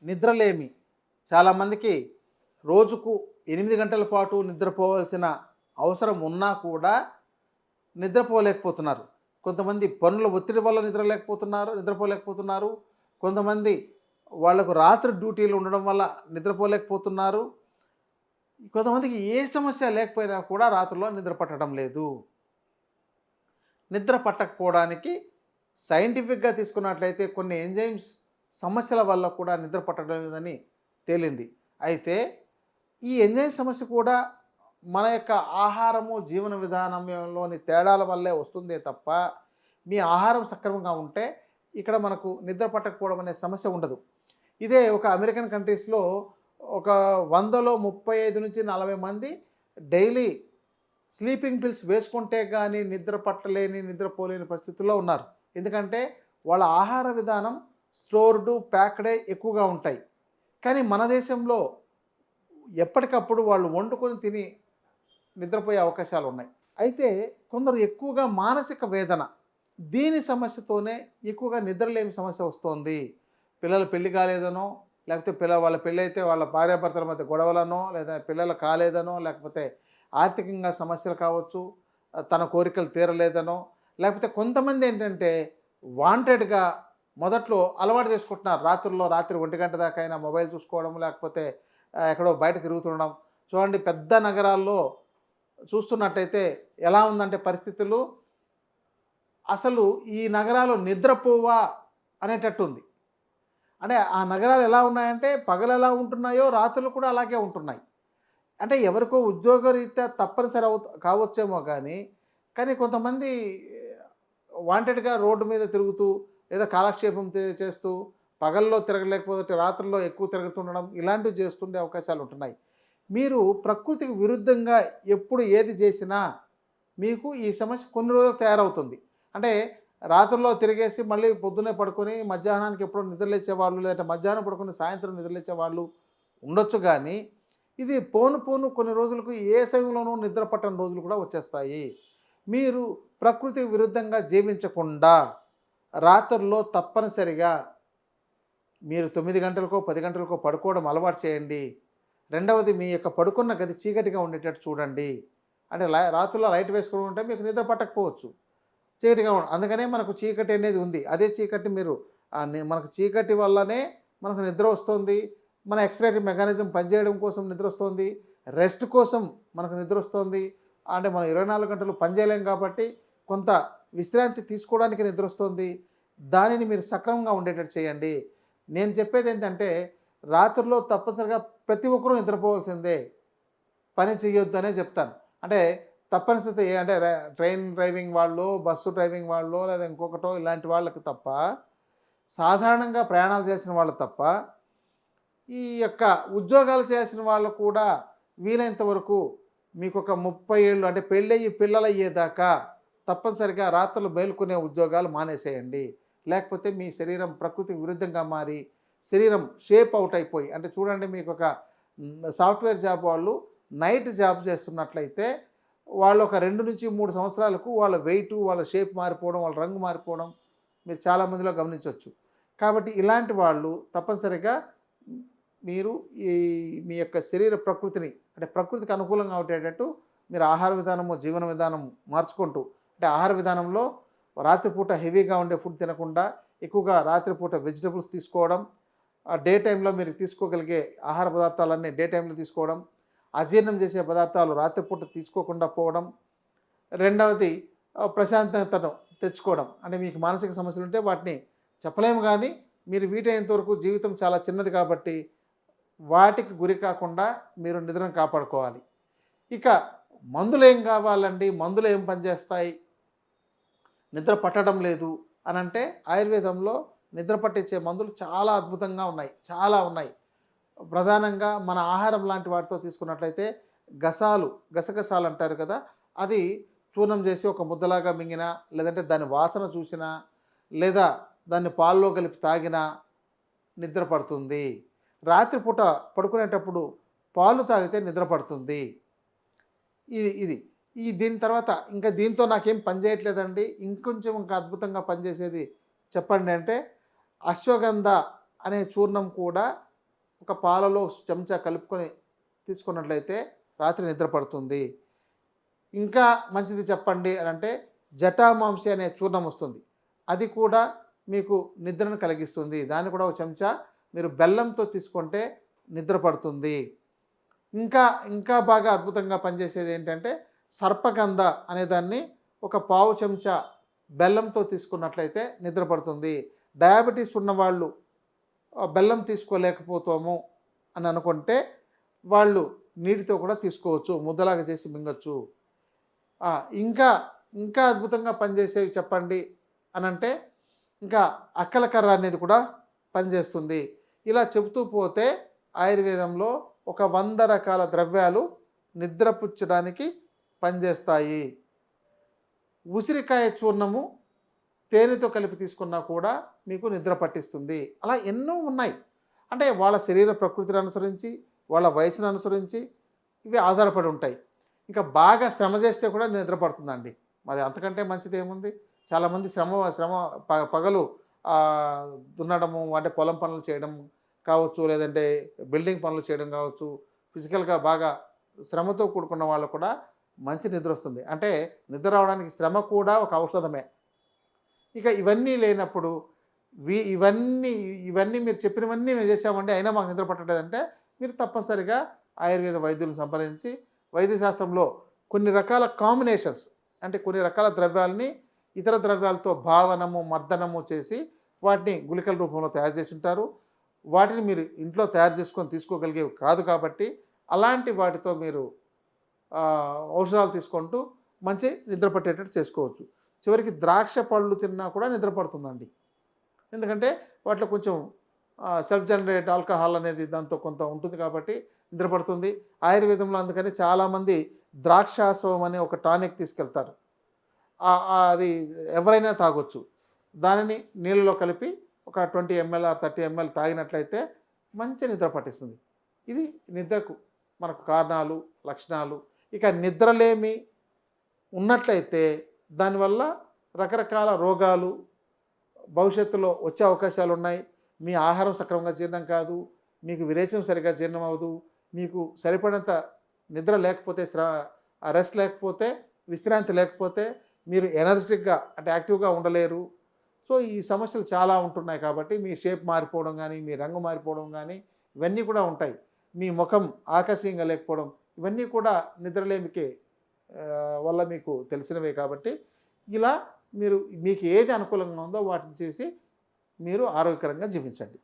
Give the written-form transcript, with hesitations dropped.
నిద్రలేమి చాలామందికి రోజుకు 8 గంటల పాటు నిద్రపోవాల్సిన అవసరం ఉన్నా కూడా నిద్రపోలేకపోతున్నారు. కొంతమంది పనుల ఒత్తిడి వల్ల నిద్రపోలేకపోతున్నారు. కొంతమంది వాళ్ళకు రాత్రి డ్యూటీలు ఉండడం వల్ల నిద్రపోలేకపోతున్నారు. కొంతమందికి ఏ సమస్య లేకపోయినా కూడా రాత్రుల్లో నిద్ర పట్టడం లేదు. నిద్ర పట్టకపోవడానికి సైంటిఫిక్‌గా తీసుకున్నట్లయితే కొన్ని ఎంజైమ్స్ సమస్యల వల్ల కూడా నిద్ర పట్టడం లేదని తేలింది. అయితే ఈ ఎంజైమ్ సమస్య కూడా మన యొక్క ఆహారము, జీవన విధానంలోని తేడాల వల్లే వస్తుందే తప్ప, మీ ఆహారం సక్రమంగా ఉంటే ఇక్కడ మనకు నిద్ర పట్టకపోవడం అనే సమస్య ఉండదు. ఇదే ఒక అమెరికన్ కంట్రీస్‌లో ఒక 100లో 35-40 మంది డైలీ స్లీపింగ్ పిల్స్ వేసుకుంటే గానీ నిద్రపోలేని పరిస్థితుల్లో ఉన్నారు. ఎందుకంటే వాళ్ళ ఆహార విధానం స్టోర్డ్, ప్యాక్డే ఎక్కువగా ఉంటాయి. కానీ మన దేశంలో ఎప్పటికప్పుడు వాళ్ళు వండుకొని తిని నిద్రపోయే అవకాశాలున్నాయి. అయితే కొందరు ఎక్కువగా మానసిక వేదన, దీని సమస్యతోనే ఎక్కువగా నిద్రలేమి సమస్య వస్తోంది. పిల్లలు పెళ్లి కాలేదనో, లేకపోతే వాళ్ళ పెళ్ళైతే వాళ్ళ భార్యాభర్తల మధ్య గొడవలనో, లేదా పిల్లలు కాలేదనో, లేకపోతే ఆర్థికంగా సమస్యలు కావచ్చు, తన కోరికలు తీరలేదనో, లేకపోతే కొంతమంది ఏంటంటే వాంటెడ్‌గా మొదట్లో అలవాటు చేసుకుంటున్నారు. రాత్రి 1 గంట దాకా అయినా మొబైల్ చూసుకోవడం, లేకపోతే ఎక్కడో బయట తిరుగుతుండడం. చూడండి, పెద్ద నగరాల్లో చూస్తున్నట్టయితే ఎలా ఉందంటే పరిస్థితులు, అసలు ఈ నగరాలు నిద్రపోవా అనేటట్టుంది. అంటే ఆ నగరాలు ఎలా ఉన్నాయంటే పగలు ఎలా ఉంటున్నాయో రాత్రులు కూడా అలాగే ఉంటున్నాయి. అంటే ఎవరికో ఉద్యోగరీత్యా తప్పనిసరి కావచ్చేమో కానీ కొంతమంది వాంటెడ్‌గా రోడ్డు మీద తిరుగుతూ లేదా కాలక్షేపం చేస్తూ పగల్లో తిరగలేకపోతే రాత్రుల్లో ఎక్కువ తిరుగుతుండడం, ఇలాంటివి చేస్తుండే అవకాశాలు ఉంటున్నాయి. మీరు ప్రకృతికి విరుద్ధంగా ఎప్పుడు ఏది చేసినా మీకు ఈ సమస్య కొన్ని రోజులు తయారవుతుంది. అంటే రాత్రుల్లో తిరిగేసి మళ్ళీ పొద్దున్నే పడుకొని మధ్యాహ్నానికి ఎప్పుడో నిద్రలేచేవాళ్ళు, లేదంటే మధ్యాహ్నం పడుకొని సాయంత్రం నిద్రలేచేవాళ్ళు ఉండొచ్చు గానీ, ఇది పోను కొన్ని రోజులకు ఏ సమయంలోనూ నిద్ర పట్టని రోజులు కూడా వచ్చేస్తాయి. మీరు ప్రకృతికి విరుద్ధంగా జీవించకుండా రాత్రుల్లో తప్పనిసరిగా మీరు 9 గంటలకో, 10 గంటలకో పడుకోవడం అలవాటు చేయండి. రెండవది, మీ యొక్క పడుకున్న గది చీకటిగా ఉండేటట్టు చూడండి. అంటే రాత్రుల్లో లైట్ వేసుకొని ఉంటే మీకు నిద్ర పట్టకపోవచ్చు. చీకటిగా అందుకనే మనకు చీకటి అనేది ఉంది. అదే చీకటి మీరు మనకు చీకటి వల్లనే మనకు నిద్ర వస్తుంది. మన ఎక్స్‌క్రిటరీ మెకానిజం పనిచేయడం కోసం నిద్ర వస్తుంది. రెస్ట్ కోసం మనకు నిద్ర వస్తుంది. అంటే మనం 24 గంటలు పని చేయలేం కాబట్టి కొంత విశ్రాంతి తీసుకోవడానికి నిద్ర వస్తుంది. దానిని మీరు సక్రమంగా ఉండేటట్టు చేయండి. నేను చెప్పేదేంటంటే రాత్రుల్లో తప్పనిసరిగా ప్రతి ఒక్కరూ నిద్రపోవాల్సిందే. పని చేయొద్దు అనే చెప్తాను. అంటే తప్పనిసరి అంటే ట్రైన్ డ్రైవింగ్ వాళ్ళో, బస్సు డ్రైవింగ్ వాళ్ళో, లేదా ఇంకొకటో ఇలాంటి వాళ్ళకి తప్ప, సాధారణంగా ప్రయాణాలు చేసిన వాళ్ళు తప్ప, ఈ యొక్క ఉద్యోగాలు చేసిన వాళ్ళు కూడా వీలైనంత వరకు మీకొక 30 ఏళ్ళు అంటే పెళ్ళయ్యి పిల్లలయ్యేదాకా తప్పనిసరిగా రాత్రులు మేలుకునే ఉద్యోగాలు మానేసేయండి. లేకపోతే మీ శరీరం ప్రకృతికి విరుద్ధంగా మారి శరీరం షేప్ అవుట్ అయిపోయి, అంటే చూడండి, మీకొక సాఫ్ట్‌వేర్ జాబ్ వాళ్ళు నైట్ జాబ్ చేస్తున్నట్లయితే వాళ్ళు ఒక 2-3 సంవత్సరాలకు వాళ్ళ వెయిటు, వాళ్ళ షేప్ మారిపోవడం, వాళ్ళ రంగు మారిపోవడం మీరు చాలామందిలో గమనించవచ్చు. కాబట్టి ఇలాంటి వాళ్ళు తప్పనిసరిగా మీరు మీ యొక్క శరీర ప్రకృతిని, అంటే ప్రకృతికి అనుకూలంగా ఉండేటట్టు మీరు ఆహార విధానము, జీవన విధానం మార్చుకుంటూ, అంటే ఆహార విధానంలో రాత్రిపూట హెవీగా ఉండే ఫుడ్ తినకుండా ఎక్కువగా రాత్రిపూట వెజిటబుల్స్ తీసుకోవడం, డే టైంలో మీరు తీసుకోగలిగే ఆహార పదార్థాలన్నీ డే టైంలో తీసుకోవడం, అజీర్ణం చేసే పదార్థాలు రాత్రిపూట తీసుకోకుండా పోవడం. రెండవది, ప్రశాంతతను తెచ్చుకోవడం. అంటే మీకు మానసిక సమస్యలు ఉంటే వాటిని చెప్పలేము కానీ మీరు వీటైనంత వరకు జీవితం చాలా చిన్నది కాబట్టి వాటికి గురి కాకుండా మీరు నిద్రను కాపాడుకోవాలి. ఇక మందులేం కావాలండి, మందులు ఏం పనిచేస్తాయి, నిద్ర పట్టడం లేదు అని అంటే ఆయుర్వేదంలో నిద్ర పట్టించే మందులు చాలా అద్భుతంగా ఉన్నాయి, చాలా ఉన్నాయి. ప్రధానంగా మన ఆహారం లాంటి వాటితో తీసుకున్నట్లయితే గసగసాలు అంటారు కదా, అది చూర్ణం చేసి ఒక ముద్దలాగా మింగినా, లేదంటే దాని వాసన చూసినా, లేదా దాన్ని పాల్లో కలిపి తాగినా నిద్ర పడుతుంది. రాత్రిపూట పడుకునేటప్పుడు పాలు తాగితే నిద్ర పడుతుంది. ఇది ఇది దీని తర్వాత ఇంకా దీంతో నాకేం పని చేయట్లేదండి, ఇంకా అద్భుతంగా పనిచేసేది చెప్పండి అంటే, అశ్వగంధ అనే చూర్ణం కూడా ఒక పాలలో చెంచా కలుపుకొని తీసుకున్నట్లయితే రాత్రి నిద్ర పడుతుంది. ఇంకా మంచిది చెప్పండి అని అంటే జటామాంసి అనే చూర్ణం వస్తుంది. అది కూడా మీకు నిద్రను కలిగిస్తుంది. దాన్ని కూడా ఒక చెంచా మీరు బెల్లంతో తీసుకుంటే నిద్ర పడుతుంది. ఇంకా ఇంకా బాగా అద్భుతంగా పనిచేసేది ఏంటంటే సర్పగంధ అనేదాన్ని ఒక పావు చెంచా బెల్లంతో తీసుకున్నట్లయితే నిద్ర పడుతుంది. డయాబెటీస్ ఉన్నవాళ్ళు బెల్లం తీసుకోలేకపోతాము అని అనుకుంటే వాళ్ళు నీటితో కూడా తీసుకోవచ్చు, ముద్దలాగా చేసి మింగొచ్చు. ఇంకా ఇంకా అద్భుతంగా పనిచేసేవి చెప్పండి అని అంటే ఇంకా అక్కల కర్ర అనేది కూడా పనిచేస్తుంది. ఇలా చెబుతూ పోతే ఆయుర్వేదంలో ఒక 100 రకాల ద్రవ్యాలు నిద్రపుచ్చడానికి పనిచేస్తాయి. ఉసిరికాయ చూర్ణము తేనెతో కలిపి తీసుకున్నా కూడా మీకు నిద్ర పట్టిస్తుంది. అలా ఎన్నో ఉన్నాయి. అంటే వాళ్ళ శరీర ప్రకృతిని అనుసరించి, వాళ్ళ వయసును అనుసరించి ఇవి ఆధారపడి ఉంటాయి. ఇంకా బాగా శ్రమ చేస్తే కూడా నిద్ర పడుతుందండి. మరి అంతకంటే మంచిది ఏముంది? చాలామంది శ్రమ శ్రమ పగలు దున్నడము అంటే పొలం పనులు చేయడం కావచ్చు, లేదంటే బిల్డింగ్ పనులు చేయడం కావచ్చు, ఫిజికల్గా బాగా శ్రమతో కూడుకున్న వాళ్ళకు కూడా మంచి నిద్ర వస్తుంది. అంటే నిద్ర రావడానికి శ్రమ కూడా ఒక ఔషధమే. ఇక ఇవన్నీ లేనప్పుడు ఇవన్నీ ఇవన్నీ మీరు చెప్పినవన్నీ మేము చేసామండి అయినా మాకు నిద్ర పట్టలేదంటే మీరు తప్పనిసరిగా ఆయుర్వేద వైద్యులను సంప్రదించి వైద్య శాస్త్రంలో కొన్ని రకాల కాంబినేషన్స్ అంటే కొన్ని రకాల ద్రవ్యాలని ఇతర ద్రవ్యాలతో భావనము మర్దనము చేసి వాటిని గుళికల రూపంలో తయారు చేసి ఉంటారు. వాటిని మీరు ఇంట్లో తయారు చేసుకొని తీసుకోగలిగేవి కాదు కాబట్టి అలాంటి వాటితో మీరు ఔషధాలు తీసుకుంటూ మంచి నిద్ర పట్టేటట్టు చేసుకోవచ్చు. చివరికి ద్రాక్ష పళ్ళు తిన్నా కూడా నిద్ర పడుతుందండి. ఎందుకంటే వాటిలో కొంచెం సెల్ఫ్ జనరేట్ ఆల్కహాల్ అనేది దాంతో కొంత ఉంటుంది కాబట్టి నిద్ర పడుతుంది. ఆయుర్వేదంలో అందుకని చాలామంది ద్రాక్షాస్వం అనే ఒక టానిక్ తీసుకెళ్తారు. అది ఎవరైనా తాగొచ్చు. దానిని నీళ్ళలో కలిపి ఒక 20 ml ఆర్ 30 ml తాగినట్లయితే మంచి నిద్ర పట్టిస్తుంది. ఇది నిద్రకు మనకు కారణాలు, లక్షణాలు. ఇక నిద్రలేమి ఉన్నట్లయితే దానివల్ల రకరకాల రోగాలు భవిష్యత్తులో వచ్చే అవకాశాలు ఉన్నాయి. మీ ఆహారం సక్రమంగా జీర్ణం కాదు, మీకు విరేచనం సరిగ్గా జీర్ణం అవ్వదు, మీకు సరిపడినంత నిద్ర లేకపోతే రెస్ట్ లేకపోతే విశ్రాంతి లేకపోతే మీరు ఎనర్జెటిక్గా అంటే యాక్టివ్గా ఉండలేరు. సో ఈ సమస్యలు చాలా ఉంటున్నాయి కాబట్టి మీ షేప్ మారిపోవడం కానీ, మీ రంగు మారిపోవడం కానీ ఇవన్నీ కూడా ఉంటాయి. మీ ముఖం ఆకర్షణీయంగా లేకపోవడం ఇవన్నీ కూడా నిద్రలేమికి వల్ల మీకు తెలిసినవే కాబట్టి ఇలా మీకు ఏది అనుకూలంగా ఉందో వాటిని చేసి మీరు ఆరోగ్యకరంగా జీవించండి.